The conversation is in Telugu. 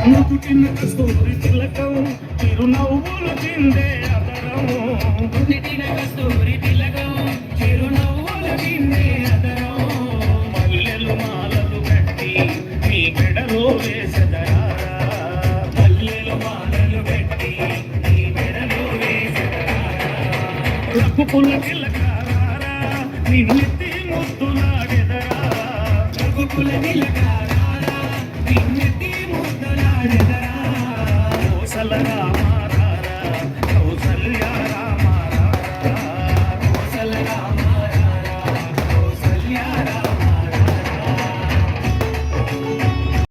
నుదుటిన కస్తూరి తిలకం చిరునవ్వులు చిందే అదరం నుదుటిన కస్తూరి తిలకం చిరునవ్వులు చిందే అదరం మల్లెలు మాలలు కట్టి నీ మెడలో వేసెదరా మల్లెలు మాలలు కట్టి నీ మెడలో వేసెదరా రఘుకుల తిలకారా నిన్నెత్తి ముద్దులాడెదరా రఘుకుల తిలకారా నిన్నెత్తి ముద్దులాడెదరా సలరా